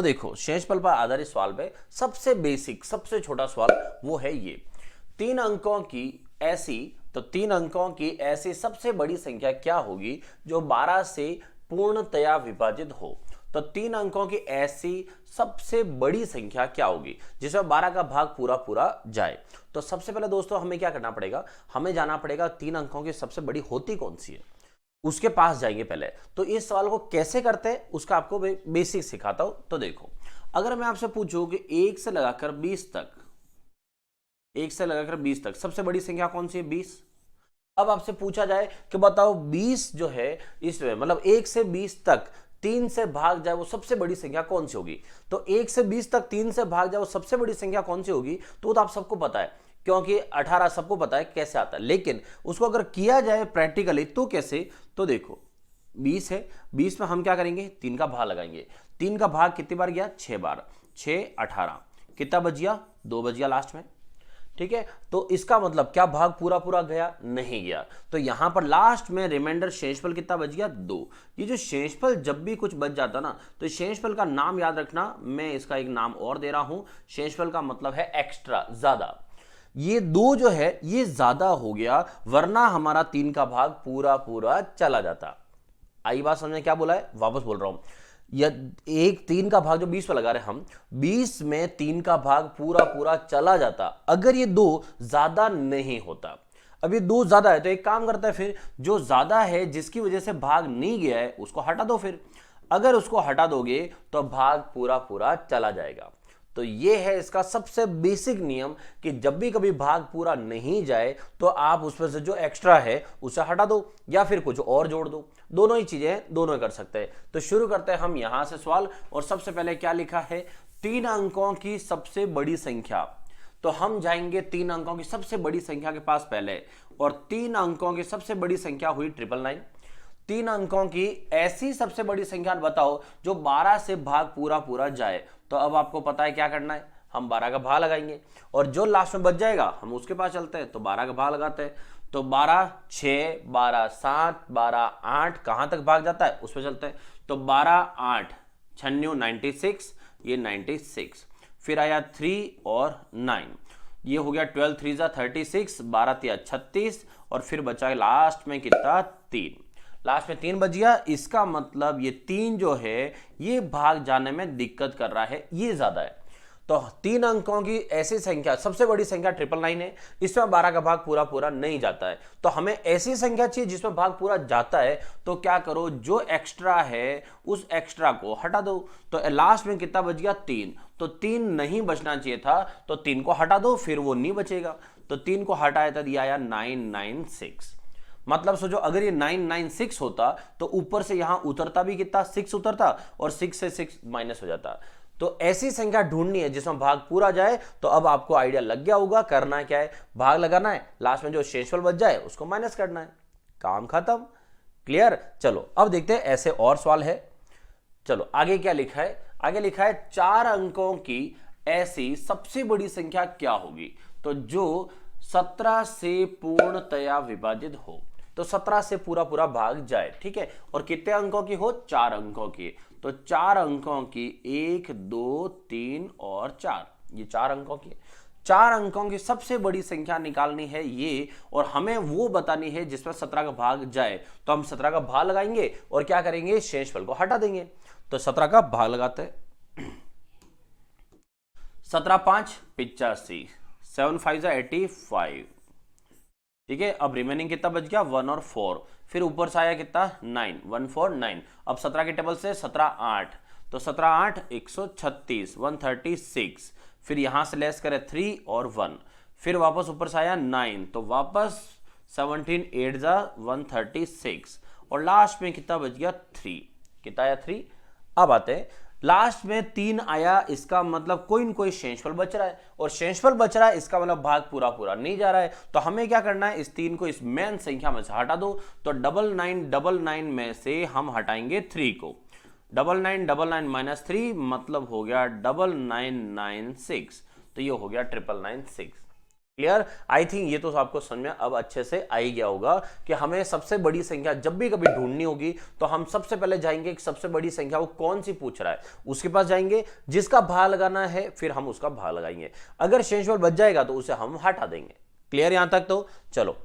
तो देखो शेषफल पर आधारित सवाल में सबसे बेसिक सबसे छोटा सवाल वो है ये, 3 अंकों की ऐसी सबसे बड़ी संख्या क्या होगी जो 12 से पूर्णतया विभाजित हो। तो 3 अंकों की ऐसी सबसे बड़ी संख्या क्या होगी जिसमें 12 का भाग पूरा पूरा जाए। तो सबसे पहले दोस्तों हमें क्या करना पड़ेगा, हमें जाना पड़ेगा 3 अंकों की सबसे बड़ी होती कौन सी है, उसके पास जाएंगे पहले। तो इस सवाल को कैसे करते हैं उसका आपको बेसिक सिखाता हूं। तो देखो अगर मैं आपसे पूछूं कि 1 से लगाकर 20 तक सबसे बड़ी संख्या कौन सी है, 20। अब आपसे पूछा जाए कि बताओ 20 जो है इसमें मतलब 1 से 20 तक 3 से भाग जाए वो सबसे बड़ी संख्या कौन सी होगी। तो 1 से 20 तक 3 से भाग जाए वो सबसे बड़ी संख्या कौन सी होगी, तो आप सबको पता है क्योंकि 18 सबको पता है कैसे आता है। लेकिन उसको अगर किया जाए प्रैक्टिकली तो कैसे, तो देखो 20 है, 20 में हम क्या करेंगे 3 का भाग लगाएंगे। 3 का भाग कितनी बार गया, 6 बार, 6 18 कितना बच गया, 2 बच गया लास्ट में। ठीक है, तो इसका मतलब क्या भाग पूरा पूरा गया, नहीं गया। तो यहां पर लास्ट में रिमाइंडर शेषफल कितना बच गया, 2। ये जो शेषफल जब भी कुछ बच जाता ना तो शेषफल का नाम याद रखना, मैं इसका एक नाम और दे रहा हूं। शेषफल का मतलब है एक्स्ट्रा, ज्यादा। ये 2 जो है ये ज्यादा हो गया, वरना हमारा 3 का भाग पूरा पूरा चला जाता। आई बात समझ में, क्या बोला है वापस बोल रहा हूं। एक 3 का भाग जो 20 पर लगा रहे हम, 20 में 3 का भाग पूरा पूरा चला जाता अगर ये 2 ज्यादा नहीं होता। अब ये 2 ज्यादा है तो एक काम करता है, फिर जो ज्यादा है जिसकी वजह से भाग नहीं गया है उसको हटा दो। फिर अगर उसको हटा दोगे तो भाग पूरा पूरा चला जाएगा। तो ये है इसका सबसे बेसिक नियम कि जब भी कभी भाग पूरा नहीं जाए तो आप उसमें से जो एक्स्ट्रा है उसे हटा दो या फिर कुछ और जोड़ दो। दोनों ही चीजें दोनों कर सकते हैं। तो शुरू करते हैं हम यहां से सवाल। और सबसे पहले क्या लिखा है, 3 अंकों की सबसे बड़ी संख्या। तो हम जाएंगे 3 अंकों की सबसे बड़ी संख्या के पास पहले, और 3 अंकों की सबसे बड़ी संख्या हुई 999। 3 अंकों की ऐसी सबसे बड़ी संख्या बताओ जो 12 से भाग पूरा पूरा जाए। तो अब आपको पता है क्या करना है, हम 12 का भाग लगाएंगे और जो लास्ट में बच जाएगा हम उसके पास चलते हैं। तो 12 का भाग लगाते हैं। तो 12 6, 12 7, 12 8 कहां तक भाग जाता है उस पर चलते हैं। तो 12 8 96 96, ये 96। फिर आया 3 और 9, ये हो गया 12 3 36, 12 3 36, और फिर बचा लास्ट में कितना 3। लास्ट में 3 बच गया। इसका मतलब ये 3 जो है ये भाग जाने में दिक्कत कर रहा है, ये ज्यादा है। तो 3 अंकों की ऐसी संख्या सबसे बड़ी संख्या 999 है, इसमें 12 का भाग पूरा पूरा नहीं जाता है। तो हमें ऐसी संख्या चाहिए जिसमें भाग पूरा जाता है। तो क्या करो, जो एक्स्ट्रा है उस एक्स्ट्रा को हटा दो। तो लास्ट में कितना बच गया 3। तो 3 नहीं बचना चाहिए था, तो 3 को हटा दो, फिर वो नहीं बचेगा। तो 3 को हटाया तो दिया आया 996। मतलब सोचो अगर ये 996 होता तो ऊपर से यहां उतरता भी कितना 6 उतरता, और 6 से 6 माइनस हो जाता। तो ऐसी संख्या ढूंढनी है जिसमें भाग पूरा जाए। तो अब आपको आइडिया लग गया होगा, करना क्या है, भाग लगाना है, लास्ट में जो शेषफल बच जाए उसको माइनस करना है, काम खत्म। क्लियर। चलो अब देखते हैं ऐसे और सवाल है। चलो आगे क्या लिखा है, आगे लिखा है 4 अंकों की ऐसी सबसे बड़ी संख्या क्या होगी तो जो 17 से पूर्णतया विभाजित हो। तो 17 से पूरा पूरा भाग जाए, ठीक है, और कितने अंकों की हो, 4 अंकों की। तो 4 अंकों की 1 2 3 और 4, ये 4 अंकों की। 4 अंकों की सबसे बड़ी संख्या निकालनी है ये, और हमें वो बतानी है जिसमें 17 का भाग जाए। तो हम 17 का भाग लगाएंगे और क्या करेंगे, शेषफल को हटा देंगे। तो 17 का भाग लगाते हैं। 17 5 85, 7 5 85, ठीक है। अब रिमेनिंग कितना बच गया 1 और 4, फिर ऊपर से आया कितना 9, 1 4 9। अब 17 के टेबल से 17 8, तो 17 8 136, 136। फिर यहां से लेस करें 3 और 1, फिर वापस ऊपर से आया 9, तो वापस 17 8 जा 136, और लास्ट में कितना बच गया 3, कितना आया 3। अब आते हैं लास्ट में 3 आया, इसका मतलब कोई न कोई शेषफल बच रहा है, और शेषफल बच रहा है इसका मतलब भाग पूरा पूरा नहीं जा रहा है। तो हमें क्या करना है, इस 3 को इस मेन संख्या में से हटा दो। तो 9999 में से हम हटाएंगे 3 को। 9999 माइनस 3 मतलब हो गया 9996, तो ये हो गया 99996। क्लियर? आई थिंक ये तो आपको समझ में अब अच्छे से आ ही गया होगा कि हमें सबसे बड़ी संख्या जब भी कभी ढूंढनी होगी तो हम सबसे पहले जाएंगे कि सबसे बड़ी संख्या वो कौन सी पूछ रहा है, उसके पास जाएंगे, जिसका भाग लगाना है फिर हम उसका भाग लगाएंगे। अगर शेषफल बच जाएगा तो उसे हम हटा देंगे। क्लियर यहां तक? तो चलो